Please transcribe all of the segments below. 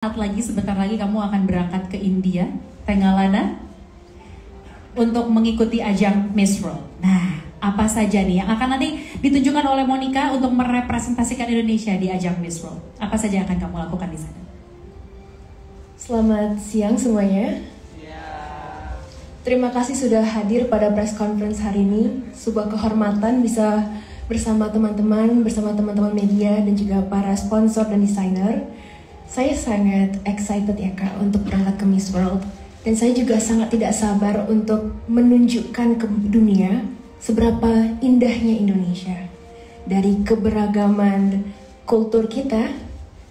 Sebentar lagi kamu akan berangkat ke India, Tengalana, untuk mengikuti ajang Miss World. Nah, apa saja nih yang akan nanti ditunjukkan oleh Monica untuk merepresentasikan Indonesia di ajang Miss World? Apa saja yang akan kamu lakukan di sana? Selamat siang semuanya. Terima kasih sudah hadir pada press conference hari ini. Sebuah kehormatan bisa bersama teman-teman media dan juga para sponsor dan desainer. Saya sangat excited ya Kak untuk berangkat ke Miss World. Dan saya juga sangat tidak sabar untuk menunjukkan ke dunia seberapa indahnya Indonesia. Dari keberagaman kultur kita,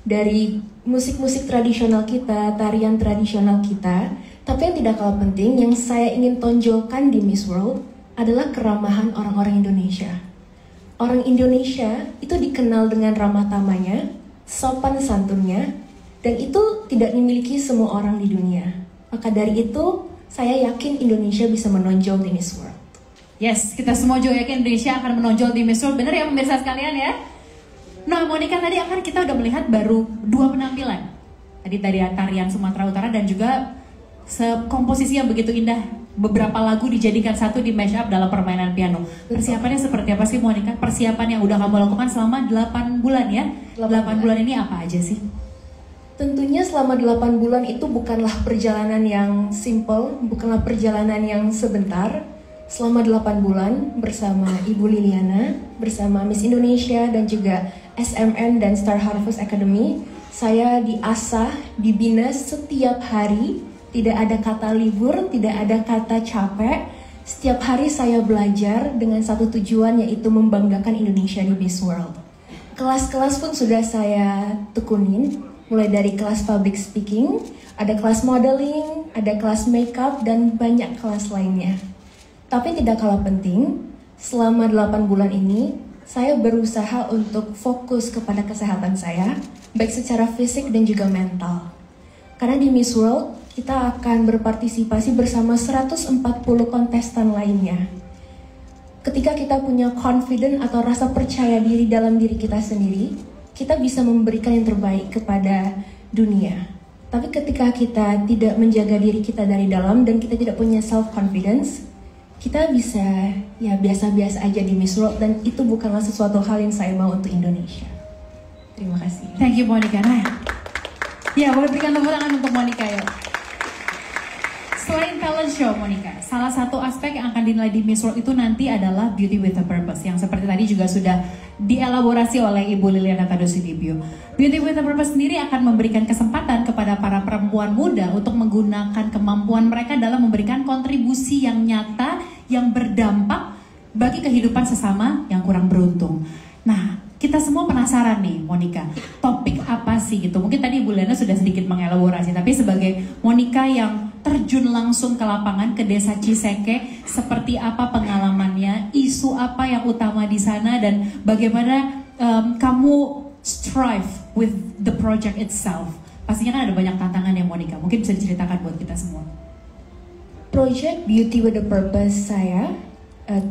dari musik-musik tradisional kita, tarian tradisional kita. Tapi yang tidak kalah penting, yang saya ingin tonjolkan di Miss World adalah keramahan orang-orang Indonesia. Orang Indonesia itu dikenal dengan ramah tamahnya, sopan santunnya, dan itu tidak dimiliki semua orang di dunia. Maka dari itu, saya yakin Indonesia bisa menonjol di Miss World. Yes, kita semua juga yakin Indonesia akan menonjol di Miss World. Benar ya pemirsa sekalian ya? Nah, Monica, tadi akan kita udah melihat baru 2 penampilan. Tadi dari tarian Sumatera Utara dan juga komposisi yang begitu indah. Beberapa lagu dijadikan satu di mash up dalam permainan piano. Persiapannya seperti apa sih Monica? Persiapan yang udah kamu lakukan selama 8 bulan ya? 8 bulan ini apa aja sih? Tentunya selama 8 bulan itu bukanlah perjalanan yang simple, bukanlah perjalanan yang sebentar. Selama 8 bulan bersama Ibu Liliana, bersama Miss Indonesia dan juga SMN dan Star Harvest Academy, saya diasah, dibina setiap hari, tidak ada kata libur, tidak ada kata capek. Setiap hari saya belajar dengan satu tujuan, yaitu membanggakan Indonesia di Miss World. Kelas-kelas pun sudah saya tekunin, mulai dari kelas public speaking, ada kelas modeling, ada kelas makeup, dan banyak kelas lainnya. Tapi tidak kalah penting, selama 8 bulan ini, saya berusaha untuk fokus kepada kesehatan saya, baik secara fisik dan juga mental. Karena di Miss World, kita akan berpartisipasi bersama 140 kontestan lainnya. Ketika kita punya confident atau rasa percaya diri dalam diri kita sendiri, kita bisa memberikan yang terbaik kepada dunia. Tapi ketika kita tidak menjaga diri kita dari dalam dan kita tidak punya self-confidence, kita bisa ya biasa-biasa aja di Miss World, dan itu bukanlah sesuatu hal yang saya mau untuk Indonesia. Terima kasih. Thank you Monica. Nah, ya boleh berikan tepuk tangan untuk Monica ya. Selain talent show Monica, salah satu aspek yang akan dinilai di Miss World itu nanti adalah beauty with a purpose, yang seperti tadi juga sudah dielaborasi oleh Ibu Liliana Tadosudibyo. Beauty with a purpose sendiri akan memberikan kesempatan kepada para perempuan muda untuk menggunakan kemampuan mereka dalam memberikan kontribusi yang nyata, yang berdampak bagi kehidupan sesama yang kurang beruntung. Nah, kita semua penasaran nih Monica, topik apa sih gitu? Mungkin tadi Ibu Liliana sudah sedikit mengelaborasi, tapi sebagai Monica yang terjun langsung ke lapangan, ke desa Ciseke, seperti apa pengalamannya, isu apa yang utama di sana, dan bagaimana kamu strive with the project itself. Pastinya kan ada banyak tantangan ya Monica, mungkin bisa diceritakan buat kita semua. Project Beauty with a Purpose saya,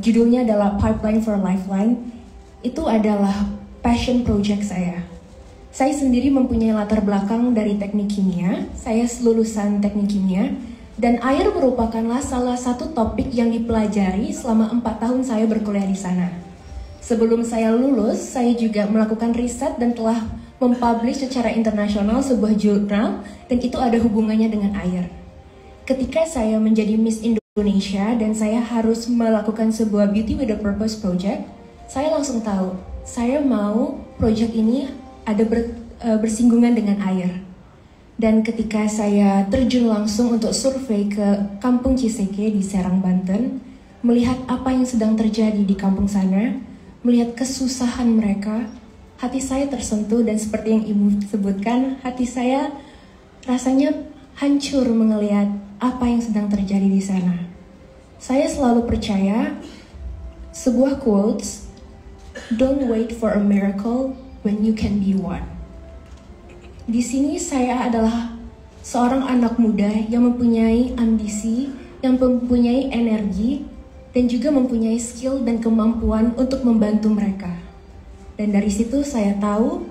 judulnya adalah Pipeline for Lifeline, itu adalah passion project saya. Saya sendiri mempunyai latar belakang dari teknik kimia, saya lulusan teknik kimia, dan air merupakanlah salah satu topik yang dipelajari selama 4 tahun saya berkuliah di sana. Sebelum saya lulus, saya juga melakukan riset dan telah mempublish secara internasional sebuah jurnal, dan itu ada hubungannya dengan air. Ketika saya menjadi Miss Indonesia dan saya harus melakukan sebuah Beauty with a Purpose project, saya langsung tahu, saya mau project ini ada bersinggungan dengan air. Dan ketika saya terjun langsung untuk survei ke Kampung Ciseke di Serang, Banten, melihat apa yang sedang terjadi di kampung sana, melihat kesusahan mereka, hati saya tersentuh, dan seperti yang Ibu sebutkan, hati saya rasanya hancur melihat apa yang sedang terjadi di sana. Saya selalu percaya sebuah quotes, "Don't wait for a miracle when you can be one." Di sini saya adalah seorang anak muda yang mempunyai ambisi, yang mempunyai energi, dan juga mempunyai skill dan kemampuan untuk membantu mereka. Dan dari situ saya tahu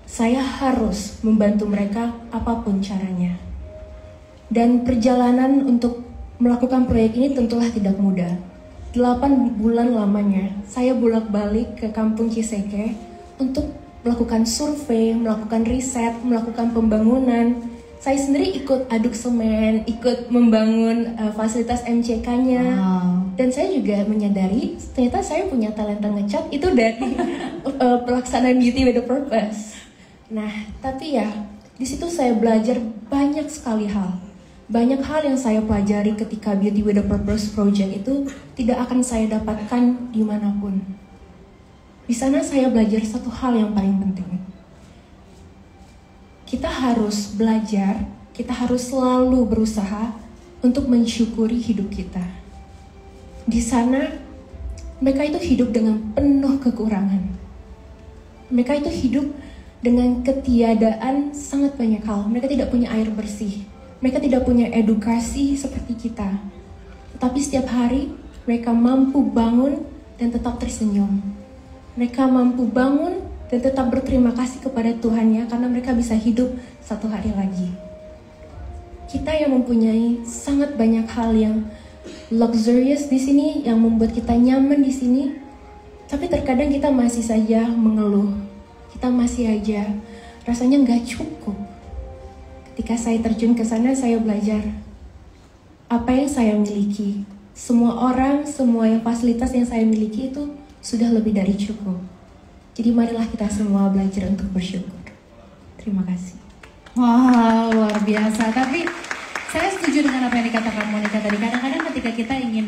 Saya harus membantu mereka apapun caranya. Dan perjalanan untuk melakukan proyek ini tentulah tidak mudah. 8 bulan lamanya, saya bolak-balik ke kampung Ciseke untuk melakukan survei, melakukan riset, melakukan pembangunan. Saya sendiri ikut aduk semen, ikut membangun fasilitas MCK-nya. Dan saya juga menyadari ternyata saya punya talenta ngecat itu dari pelaksanaan Beauty with a Purpose. Nah, tapi ya di situ saya belajar banyak sekali hal. Banyak hal yang saya pelajari ketika Beauty with a Purpose Project itu tidak akan saya dapatkan dimanapun. Di sana saya belajar satu hal yang paling penting. Kita harus belajar, kita harus selalu berusaha untuk mensyukuri hidup kita. Di sana, mereka itu hidup dengan penuh kekurangan. Mereka itu hidup dengan ketiadaan sangat banyak hal. Mereka tidak punya air bersih. Mereka tidak punya edukasi seperti kita. Tetapi setiap hari, mereka mampu bangun dan tetap tersenyum. Mereka mampu bangun dan tetap berterima kasih kepada Tuhannya karena mereka bisa hidup satu hari lagi. Kita yang mempunyai sangat banyak hal yang luxurious di sini, yang membuat kita nyaman di sini, tapi terkadang kita masih saja mengeluh. Kita masih aja rasanya nggak cukup. Ketika saya terjun ke sana, saya belajar apa yang saya miliki. Semua orang, semua yang fasilitas yang saya miliki itu sudah lebih dari cukup. Jadi marilah kita semua belajar untuk bersyukur. Terima kasih. Wah, luar biasa. Tapi saya setuju dengan apa yang dikatakan Monica tadi. Kadang-kadang ketika kita ingin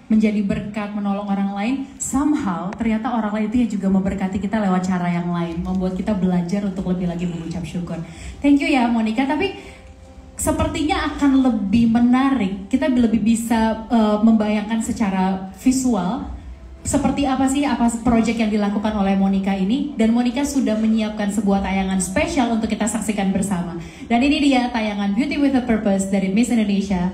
menjadi berkat, menolong orang lain, somehow ternyata orang lain itu ya juga memberkati kita lewat cara yang lain, membuat kita belajar untuk lebih lagi mengucap syukur. Thank you ya Monica. Tapi sepertinya akan lebih menarik, kita lebih bisa membayangkan secara visual seperti apa sih proyek yang dilakukan oleh Monica ini. Dan Monica sudah menyiapkan sebuah tayangan spesial untuk kita saksikan bersama. Dan ini dia tayangan Beauty with a Purpose dari Miss Indonesia.